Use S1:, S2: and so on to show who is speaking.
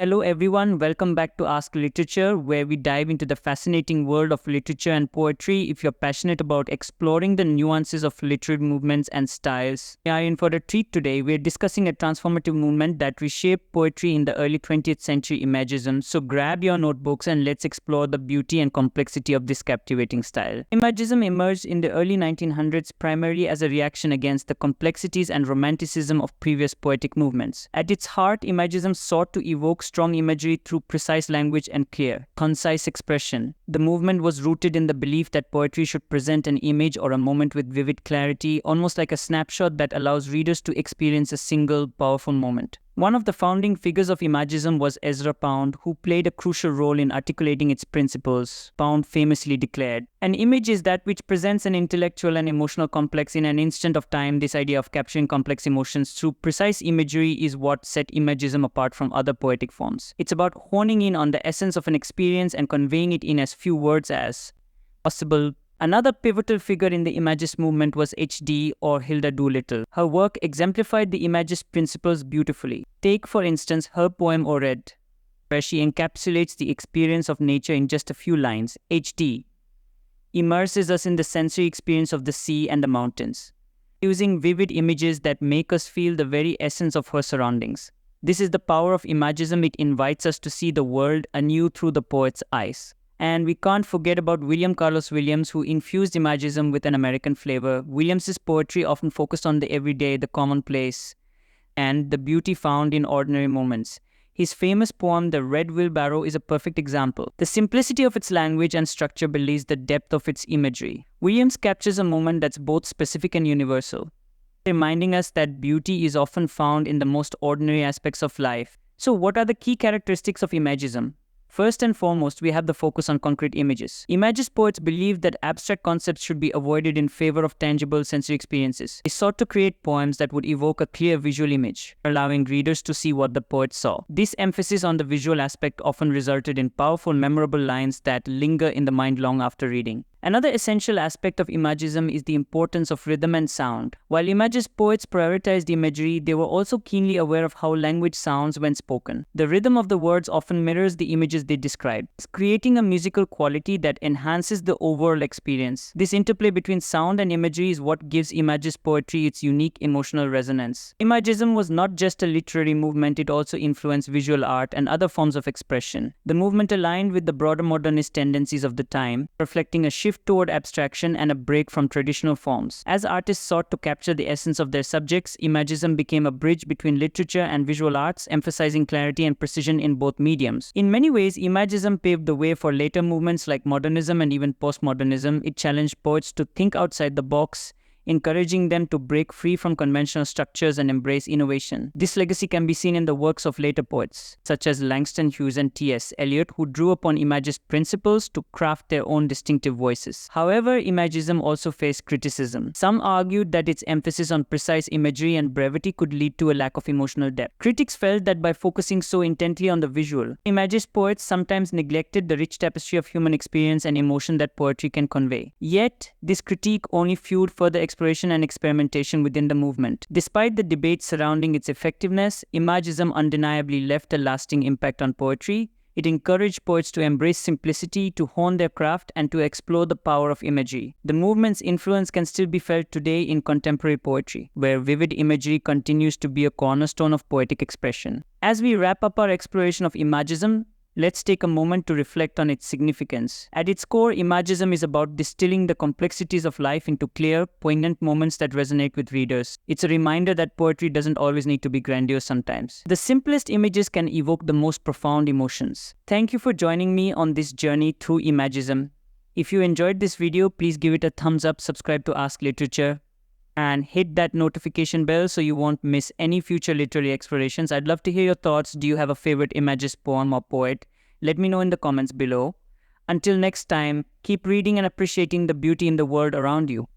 S1: Hello everyone, welcome back to Ask Literature, where we dive into the fascinating world of literature and poetry. If you're passionate about exploring the nuances of literary movements and styles, we are in for a treat today. We're discussing a transformative movement that reshaped poetry in the early 20th century, Imagism. So grab your notebooks and let's explore the beauty and complexity of this captivating style. Imagism emerged in the early 1900s primarily as a reaction against the complexities and romanticism of previous poetic movements. At its heart, Imagism sought to evoke strong imagery through precise language and clear, concise expression. The movement was rooted in the belief that poetry should present an image or a moment with vivid clarity, almost like a snapshot that allows readers to experience a single, powerful moment. One of the founding figures of Imagism was Ezra Pound, who played a crucial role in articulating its principles. Pound famously declared, "An image is that which presents an intellectual and emotional complex in an instant of time." This idea of capturing complex emotions through precise imagery is what set Imagism apart from other poetic forms. It's about honing in on the essence of an experience and conveying it in as few words as possible. Another pivotal figure in the Imagist movement was H.D. or Hilda Doolittle. Her work exemplified the Imagist principles beautifully. Take, for instance, her poem Ornate, where she encapsulates the experience of nature in just a few lines. H.D. immerses us in the sensory experience of the sea and the mountains, using vivid images that make us feel the very essence of her surroundings. This is the power of Imagism. It invites us to see the world anew through the poet's eyes. And we can't forget about William Carlos Williams, who infused Imagism with an American flavor. Williams's poetry often focused on the everyday, the commonplace, and the beauty found in ordinary moments. His famous poem, The Red Wheelbarrow, is a perfect example. The simplicity of its language and structure belies the depth of its imagery. Williams captures a moment that's both specific and universal, reminding us that beauty is often found in the most ordinary aspects of life. So what are the key characteristics of Imagism? First and foremost, we have the focus on concrete images. Imagist poets believed that abstract concepts should be avoided in favor of tangible sensory experiences. They sought to create poems that would evoke a clear visual image, allowing readers to see what the poet saw. This emphasis on the visual aspect often resulted in powerful, memorable lines that linger in the mind long after reading. Another essential aspect of Imagism is the importance of rhythm and sound. While Imagist poets prioritized imagery, they were also keenly aware of how language sounds when spoken. The rhythm of the words often mirrors the images they describe, creating a musical quality that enhances the overall experience. This interplay between sound and imagery is what gives Imagist poetry its unique emotional resonance. Imagism was not just a literary movement, it also influenced visual art and other forms of expression. The movement aligned with the broader modernist tendencies of the time, reflecting a shift toward abstraction and a break from traditional forms. As artists sought to capture the essence of their subjects, Imagism became a bridge between literature and visual arts, emphasizing clarity and precision in both mediums. In many ways, Imagism paved the way for later movements like modernism and even postmodernism. It challenged poets to think outside the box, encouraging them to break free from conventional structures and embrace innovation. This legacy can be seen in the works of later poets, such as Langston Hughes and T.S. Eliot, who drew upon Imagist principles to craft their own distinctive voices. However, Imagism also faced criticism. Some argued that its emphasis on precise imagery and brevity could lead to a lack of emotional depth. Critics felt that by focusing so intently on the visual, Imagist poets sometimes neglected the rich tapestry of human experience and emotion that poetry can convey. Yet, this critique only fueled further exploration and experimentation within the movement. Despite the debate surrounding its effectiveness, Imagism undeniably left a lasting impact on poetry. It encouraged poets to embrace simplicity, to hone their craft, and to explore the power of imagery. The movement's influence can still be felt today in contemporary poetry, where vivid imagery continues to be a cornerstone of poetic expression. As we wrap up our exploration of Imagism, let's take a moment to reflect on its significance. At its core, Imagism is about distilling the complexities of life into clear, poignant moments that resonate with readers. It's a reminder that poetry doesn't always need to be grandiose sometimes. The simplest images can evoke the most profound emotions. Thank you for joining me on this journey through Imagism. If you enjoyed this video, please give it a thumbs up, subscribe to Ask Literature, and hit that notification bell so you won't miss any future literary explorations. I'd love to hear your thoughts. Do you have a favorite Imagist poem or poet? Let me know in the comments below. Until next time, keep reading and appreciating the beauty in the world around you.